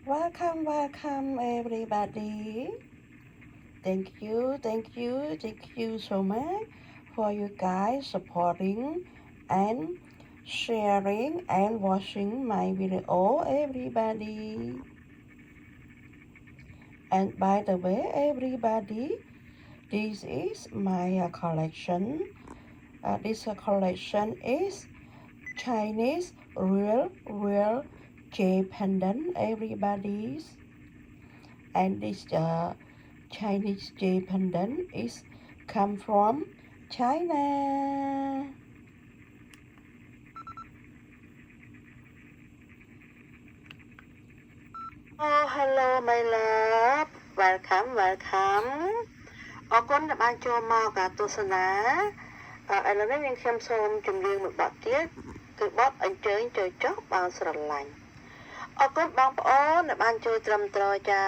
Welcome everybody. Thank you so much for you guys supporting and sharing and watching my video, everybody. And by the way, everybody, this is my collection. This collection is Chinese real jade pendant, everybody. And this Chinese jade pendant is come from China. Oh, hello my love. Welcome. អរគុណដែលបានចូលមកទស្សនាឥឡូវនេះនាងខ្ញុំសូមជំរាបមួយបទទៀតគឺបទអញ្ជើញចូលចុះបើស្រឡាញ់អរគុណបងប្អូនដែលបានជួយត្រឹមត្រូវចា